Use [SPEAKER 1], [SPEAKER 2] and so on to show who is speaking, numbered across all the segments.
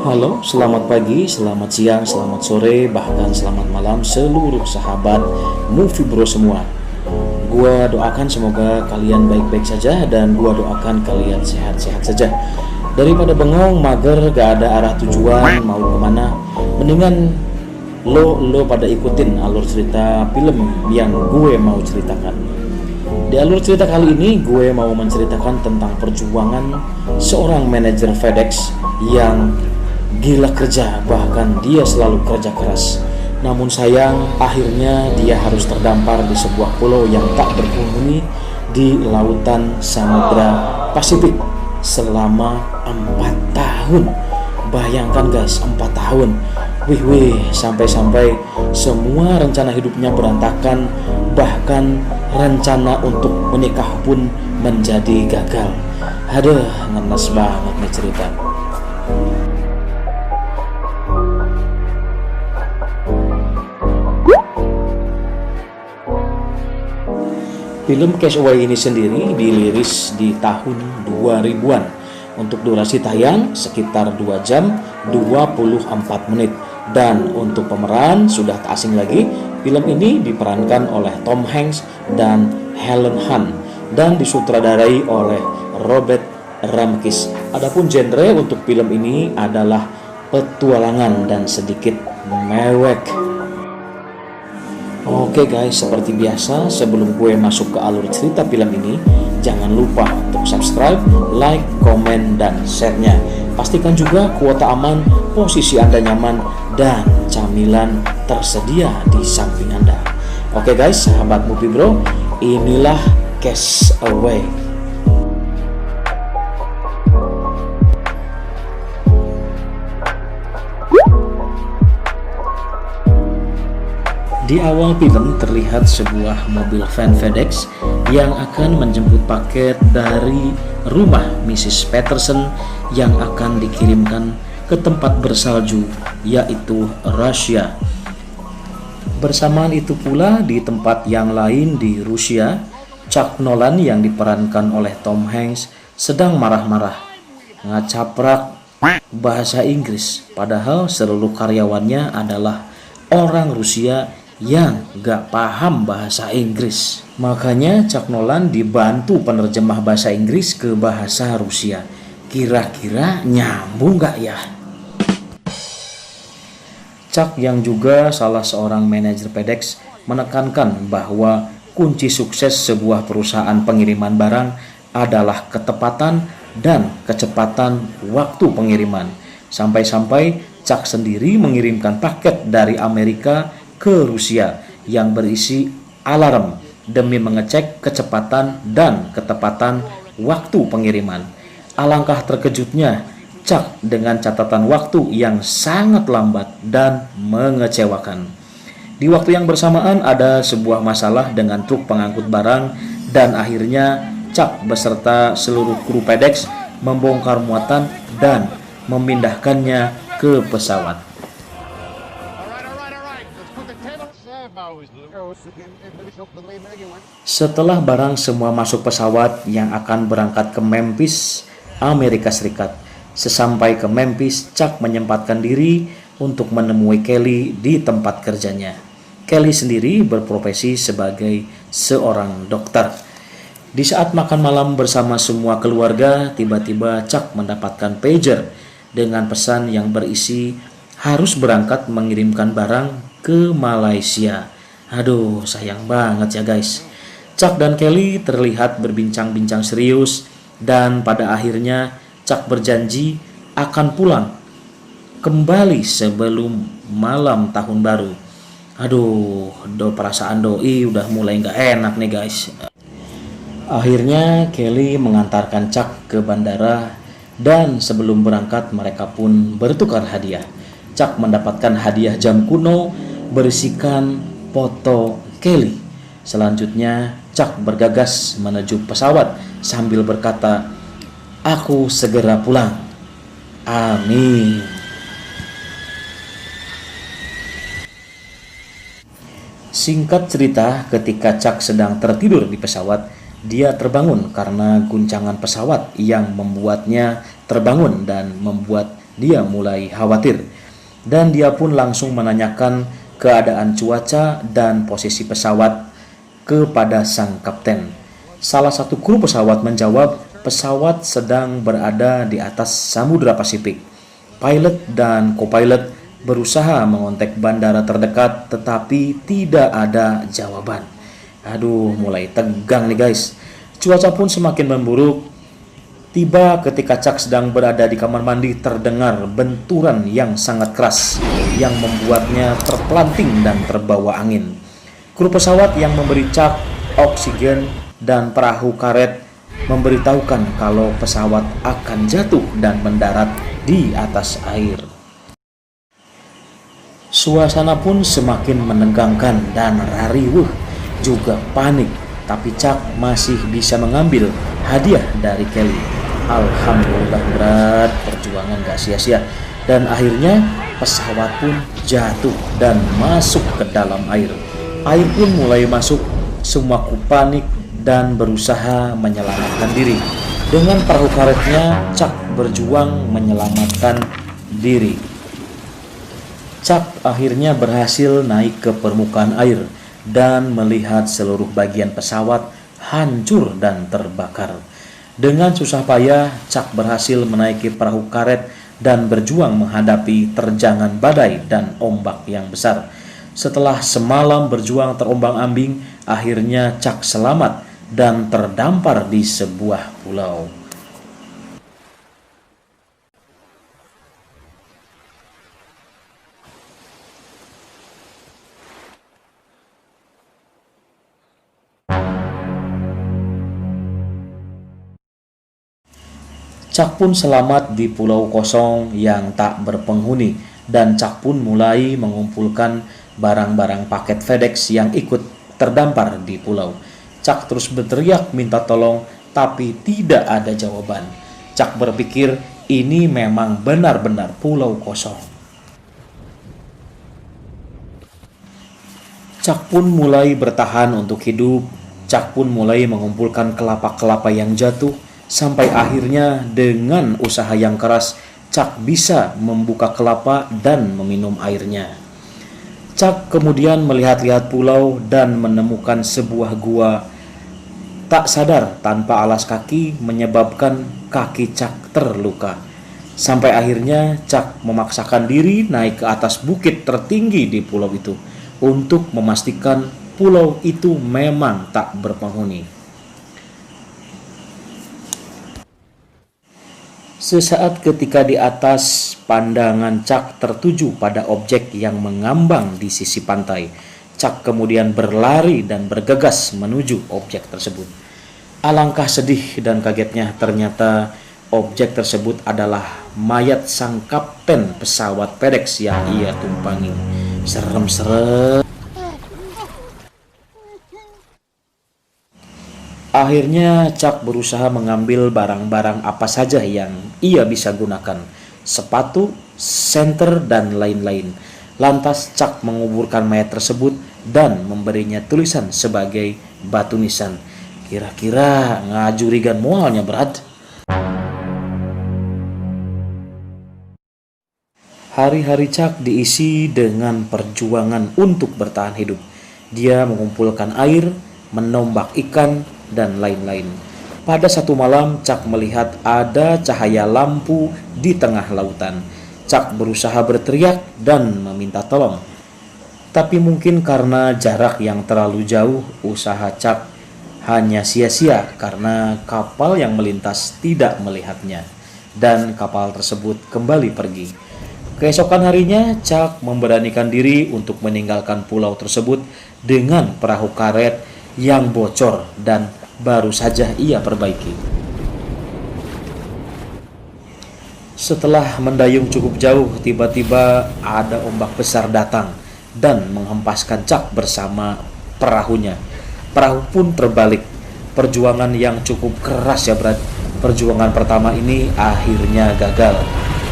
[SPEAKER 1] Halo, selamat pagi, selamat siang, selamat sore, bahkan selamat malam seluruh sahabat Movie Bro semua. Gua doakan semoga kalian baik-baik saja dan gua doakan kalian sehat-sehat saja. Daripada bengong, mager, gak ada arah tujuan mau kemana, mendingan lo pada ikutin alur cerita film yang gue mau ceritakan. Di alur cerita kali ini gue mau menceritakan tentang perjuangan seorang manajer FedEx yang gila kerja, bahkan dia selalu kerja keras. Namun sayang, akhirnya dia harus terdampar di sebuah pulau yang tak berpenghuni di lautan Samudra Pasifik selama 4 tahun. Bayangkan guys, 4 tahun. Wih, sampai-sampai semua rencana hidupnya berantakan, bahkan rencana untuk menikah pun menjadi gagal. Aduh, ngenes banget nih cerita. Film Castaway ini sendiri dirilis di tahun 2000-an. Untuk durasi tayang sekitar 2 jam 24 menit. Dan untuk pemeran sudah tak asing lagi, film ini diperankan oleh Tom Hanks dan Helen Hunt dan disutradarai oleh Robert Zemeckis. Adapun genre untuk film ini adalah petualangan dan sedikit mewek. Oke guys, seperti biasa sebelum gue masuk ke alur cerita film ini, jangan lupa untuk subscribe, like, komen, dan share-nya. Pastikan juga kuota aman, posisi Anda nyaman, dan camilan tersedia di samping Anda. Oke guys, sahabat Movie Bro, inilah Castaway. Di awal film terlihat sebuah mobil van FedEx yang akan menjemput paket dari rumah Mrs. Peterson yang akan dikirimkan ke tempat bersalju, yaitu Rusia. Bersamaan itu pula di tempat yang lain di Rusia, Chuck Nolan yang diperankan oleh Tom Hanks sedang marah-marah, ngacaprak bahasa Inggris, padahal seluruh karyawannya adalah orang Rusia yang gak paham bahasa Inggris. Makanya Chuck Nolan dibantu penerjemah bahasa Inggris ke bahasa Rusia. Kira-kira nyambung gak ya? Chuck yang juga salah seorang manajer FedEx menekankan bahwa kunci sukses sebuah perusahaan pengiriman barang adalah ketepatan dan kecepatan waktu pengiriman. Sampai-sampai Chuck sendiri mengirimkan paket dari Amerika ke Rusia yang berisi alarm demi mengecek kecepatan dan ketepatan waktu pengiriman. Alangkah terkejutnya Chuck dengan catatan waktu yang sangat lambat dan mengecewakan. Di waktu yang bersamaan ada sebuah masalah dengan truk pengangkut barang dan akhirnya Chuck beserta seluruh kru FedEx membongkar muatan dan memindahkannya ke pesawat. Setelah barang semua masuk pesawat yang akan berangkat ke Memphis, Amerika Serikat. Sesampai ke Memphis, Chuck menyempatkan diri untuk menemui Kelly di tempat kerjanya. Kelly sendiri berprofesi sebagai seorang dokter. Di saat makan malam bersama semua keluarga, tiba-tiba Chuck mendapatkan pager dengan pesan yang berisi harus berangkat mengirimkan barang ke Malaysia. Aduh, sayang banget ya guys. Chuck dan Kelly terlihat berbincang-bincang serius dan pada akhirnya Chuck berjanji akan pulang kembali sebelum malam tahun baru. Aduh, perasaan doi udah mulai gak enak nih guys. Akhirnya Kelly mengantarkan Chuck ke bandara dan sebelum berangkat mereka pun bertukar hadiah. Chuck mendapatkan hadiah jam kuno berisikan foto Kelly. Selanjutnya Chuck bergegas menuju pesawat sambil berkata, "Aku segera pulang. Amin." Singkat cerita, ketika Chuck sedang tertidur di pesawat, dia terbangun karena guncangan pesawat yang membuatnya terbangun dan membuat dia mulai khawatir. Dan dia pun langsung menanyakan keadaan cuaca dan posisi pesawat kepada sang kapten. Salah satu kru pesawat menjawab, pesawat sedang berada di atas Samudra Pasifik. Pilot dan co-pilot berusaha mengontak bandara terdekat tetapi tidak ada jawaban. Aduh, mulai tegang nih guys. Cuaca pun semakin memburuk. Tiba ketika Chuck sedang berada di kamar mandi, terdengar benturan yang sangat keras yang membuatnya terpelanting dan terbawa angin. Kru pesawat yang memberi Chuck oksigen dan perahu karet memberitahukan kalau pesawat akan jatuh dan mendarat di atas air. Suasana pun semakin menegangkan dan Rariwuh juga panik, tapi Chuck masih bisa mengambil hadiah dari Kelly. Alhamdulillah berat, perjuangan gak sia-sia. Dan akhirnya pesawat pun jatuh dan masuk ke dalam air. Air pun mulai masuk, semua kru panik dan berusaha menyelamatkan diri. Dengan perahu karetnya, Chuck berjuang menyelamatkan diri. Chuck akhirnya berhasil naik ke permukaan air dan melihat seluruh bagian pesawat hancur dan terbakar. Dengan susah payah, Chuck berhasil menaiki perahu karet dan berjuang menghadapi terjangan badai dan ombak yang besar. Setelah semalam berjuang terombang-ambing, akhirnya Chuck selamat dan terdampar di sebuah pulau. Chuck pun selamat di pulau kosong yang tak berpenghuni, dan Chuck pun mulai mengumpulkan barang-barang paket FedEx yang ikut terdampar di pulau. Chuck terus berteriak minta tolong, tapi tidak ada jawaban. Chuck berpikir ini memang benar-benar pulau kosong. Chuck pun mulai bertahan untuk hidup. Chuck pun mulai mengumpulkan kelapa-kelapa yang jatuh, sampai akhirnya dengan usaha yang keras, Chuck bisa membuka kelapa dan meminum airnya. Chuck kemudian melihat-lihat pulau dan menemukan sebuah gua. Tak sadar tanpa alas kaki menyebabkan kaki Chuck terluka. Sampai akhirnya Chuck memaksakan diri naik ke atas bukit tertinggi di pulau itu untuk memastikan pulau itu memang tak berpenghuni. Sesaat ketika di atas, pandangan Chuck tertuju pada objek yang mengambang di sisi pantai. Chuck kemudian berlari dan bergegas menuju objek tersebut. Alangkah sedih dan kagetnya, ternyata objek tersebut adalah mayat sang kapten pesawat FedEx yang ia tumpangi. Serem-serem. Akhirnya Chuck berusaha mengambil barang-barang apa saja yang ia bisa gunakan, sepatu, senter, dan lain-lain. Lantas Chuck menguburkan mayat tersebut dan memberinya tulisan sebagai batu nisan. Kira-kira ngajurigan mualnya berat. Hari-hari Chuck diisi dengan perjuangan untuk bertahan hidup. Dia mengumpulkan air, menombak ikan, dan lain-lain. Pada satu malam, Chuck melihat ada cahaya lampu di tengah lautan. Chuck berusaha berteriak dan meminta tolong. Tapi mungkin karena jarak yang terlalu jauh, usaha Chuck hanya sia-sia karena kapal yang melintas tidak melihatnya. Dan kapal tersebut kembali pergi. Keesokan harinya, Chuck memberanikan diri untuk meninggalkan pulau tersebut dengan perahu karet yang bocor dan baru saja ia perbaiki. Setelah mendayung cukup jauh, tiba-tiba ada ombak besar datang dan menghempaskan Chuck bersama perahunya. Perahu pun terbalik. Perjuangan yang cukup keras ya berat. Perjuangan pertama ini akhirnya gagal.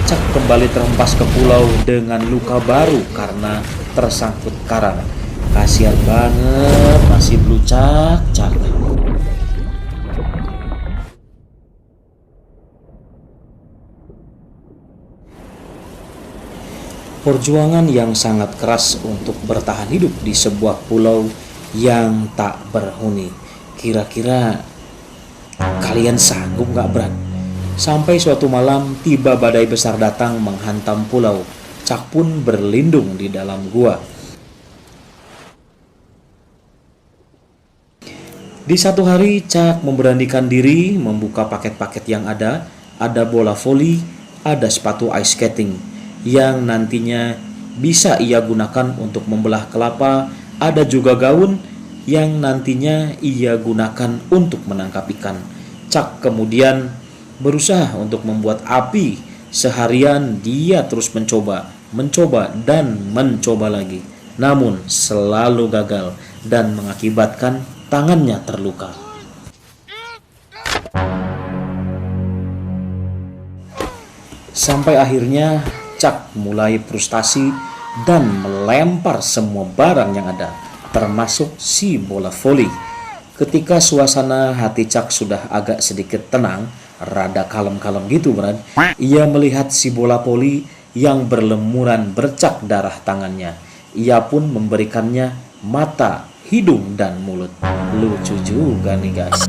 [SPEAKER 1] Chuck kembali terhempas ke pulau dengan luka baru karena tersangkut karang. Kasihan banget, masih blucak. Perjuangan yang sangat keras untuk bertahan hidup di sebuah pulau yang tak berhuni. Kira-kira kalian sanggup gak, Brad? Sampai suatu malam tiba badai besar datang menghantam pulau. Chuck pun berlindung di dalam gua. Di satu hari Chuck memberanikan diri membuka paket-paket yang ada. Ada bola voli, ada sepatu ice skating yang nantinya bisa ia gunakan untuk membelah kelapa. Ada juga gaun yang nantinya ia gunakan untuk menangkap ikan. Chuck kemudian berusaha untuk membuat api. Seharian dia terus mencoba dan mencoba lagi. Namun selalu gagal dan mengakibatkan tangannya terluka. Sampai akhirnya Chuck mulai frustasi dan melempar semua barang yang ada, termasuk si bola voli. Ketika suasana hati Chuck sudah agak sedikit tenang, rada kalem-kalem gitu, Brad, ia melihat si bola voli yang berlemuran bercak darah tangannya. Ia pun memberikannya mata, hidung, dan mulut. Lucu juga nih, guys.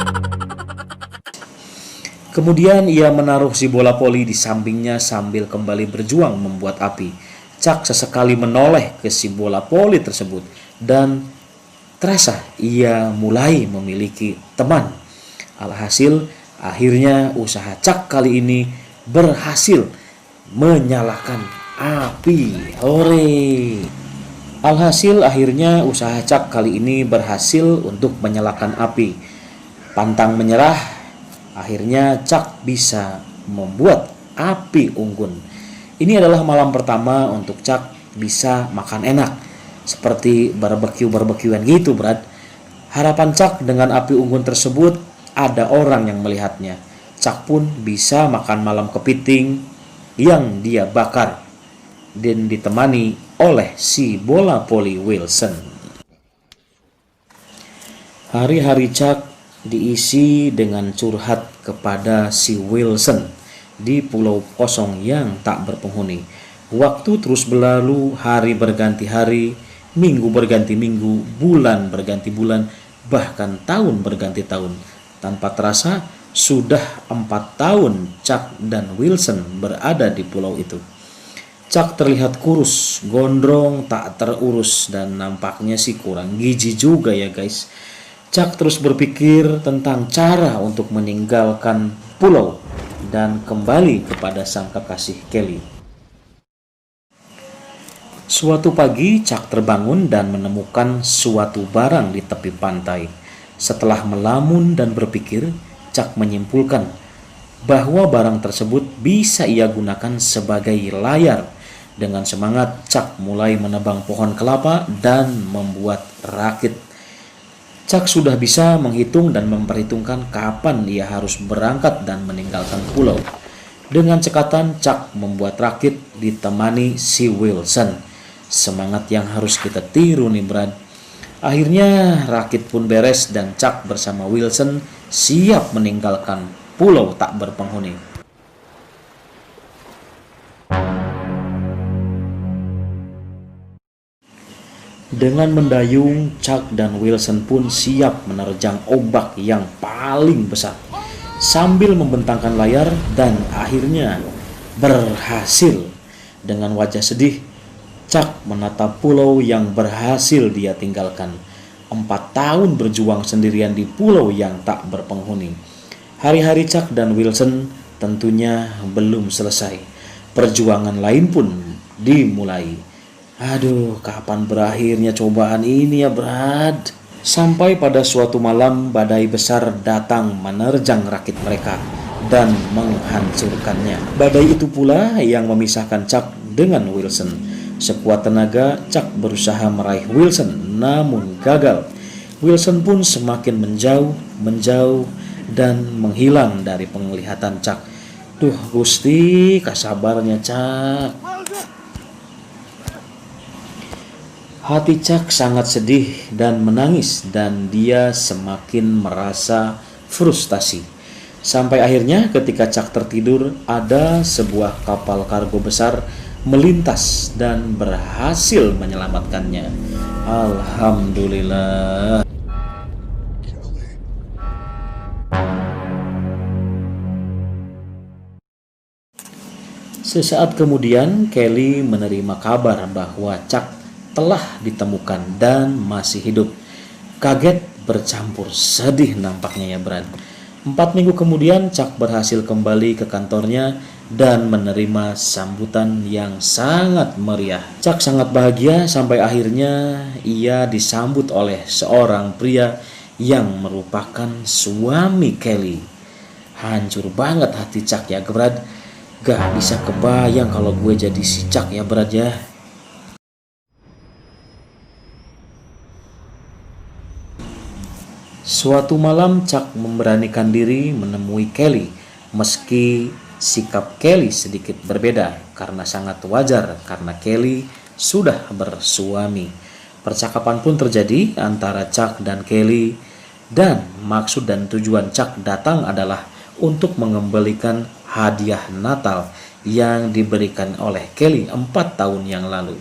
[SPEAKER 1] Kemudian ia menaruh si bola voli di sampingnya sambil kembali berjuang membuat api. Chuck sesekali menoleh ke si bola voli tersebut dan terasa ia mulai memiliki teman. Alhasil, akhirnya usaha Chuck kali ini berhasil menyalakan api. Hore! Alhasil, akhirnya usaha Chuck kali ini berhasil untuk menyalakan api. Pantang menyerah, akhirnya Chuck bisa membuat api unggun. Ini adalah malam pertama untuk Chuck bisa makan enak, seperti barbeque-barbequean gitu, Brad. Harapan Chuck dengan api unggun tersebut, ada orang yang melihatnya. Chuck pun bisa makan malam kepiting yang dia bakar dan ditemani oleh si bola voli Wilson. Hari-hari Chuck diisi dengan curhat kepada si Wilson di pulau kosong yang tak berpenghuni. Waktu terus berlalu, hari berganti hari, minggu berganti minggu, bulan berganti bulan, bahkan tahun berganti tahun. Tanpa terasa, sudah 4 tahun Chuck dan Wilson berada di pulau itu. Chuck terlihat kurus, gondrong, tak terurus, dan nampaknya sih kurang gizi juga ya, guys. Chuck terus berpikir tentang cara untuk meninggalkan pulau dan kembali kepada sang kekasih Kelly. Suatu pagi, Chuck terbangun dan menemukan suatu barang di tepi pantai. Setelah melamun dan berpikir, Chuck menyimpulkan bahwa barang tersebut bisa ia gunakan sebagai layar. Dengan semangat, Chuck mulai menebang pohon kelapa dan membuat rakit. Chuck sudah bisa menghitung dan memperhitungkan kapan ia harus berangkat dan meninggalkan pulau. Dengan cekatan, Chuck membuat rakit ditemani si Wilson. Semangat yang harus kita tiru nih, Brad. Akhirnya rakit pun beres dan Chuck bersama Wilson siap meninggalkan pulau tak berpenghuni. Dengan mendayung, Chuck dan Wilson pun siap menerjang ombak yang paling besar sambil membentangkan layar dan akhirnya berhasil. Dengan wajah sedih, Chuck menatap pulau yang berhasil dia tinggalkan. 4 tahun berjuang sendirian di pulau yang tak berpenghuni. Hari-hari Chuck dan Wilson tentunya belum selesai. Perjuangan lain pun dimulai. Aduh, kapan berakhirnya cobaan ini ya, Brad? Sampai pada suatu malam badai besar datang menerjang rakit mereka dan menghancurkannya. Badai itu pula yang memisahkan Chuck dengan Wilson. Sekuat tenaga, Chuck berusaha meraih Wilson namun gagal. Wilson pun semakin menjauh dan menghilang dari penglihatan Chuck. Duh Gusti, kasabarnya Chuck. Hati Chuck sangat sedih dan menangis dan dia semakin merasa frustasi. Sampai akhirnya ketika Chuck tertidur, ada sebuah kapal kargo besar melintas dan berhasil menyelamatkannya. Alhamdulillah. Sesaat kemudian, Kelly menerima kabar bahwa Chuck telah ditemukan dan masih hidup. Kaget bercampur sedih nampaknya ya Brad. 4 minggu kemudian, Chuck berhasil kembali ke kantornya dan menerima sambutan yang sangat meriah. Chuck sangat bahagia sampai akhirnya ia disambut oleh seorang pria yang merupakan suami Kelly. Hancur banget hati Chuck ya Brad. Gak bisa kebayang kalau gue jadi si Chuck ya Brad ya. Suatu malam Chuck memberanikan diri menemui Kelly. Meski sikap Kelly sedikit berbeda karena sangat wajar karena Kelly sudah bersuami. Percakapan pun terjadi antara Chuck dan Kelly dan maksud dan tujuan Chuck datang adalah untuk mengembalikan hadiah Natal yang diberikan oleh Kelly 4 tahun yang lalu.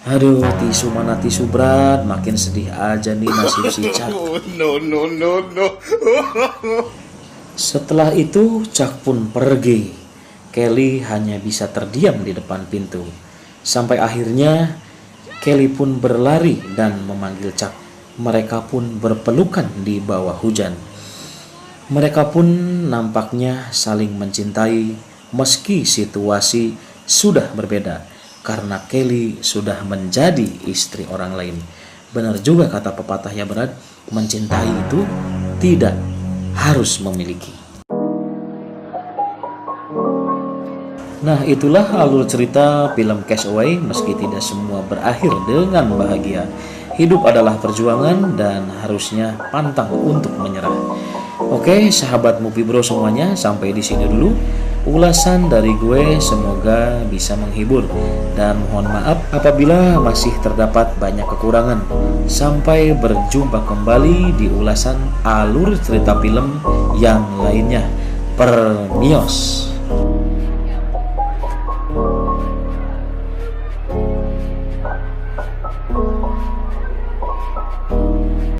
[SPEAKER 1] Aduh, tisu mana tisu Brad, makin sedih aja nih nasib si Chuck. No. Setelah itu Chuck pun pergi. Kelly hanya bisa terdiam di depan pintu. Sampai akhirnya Kelly pun berlari dan memanggil Chuck. Mereka pun berpelukan di bawah hujan. Mereka pun nampaknya saling mencintai meski situasi sudah berbeda karena Kelly sudah menjadi istri orang lain. Benar juga kata pepatah ya Brad, mencintai itu tidak harus memiliki. Nah, itulah alur cerita film Castaway. Meski tidak semua berakhir dengan bahagia, hidup adalah perjuangan dan harusnya pantang untuk menyerah. Oke, sahabat Movie Bro semuanya, sampai di sini dulu ulasan dari gue, semoga bisa menghibur dan mohon maaf apabila masih terdapat banyak kekurangan. Sampai berjumpa kembali di ulasan alur cerita film yang lainnya. Permios.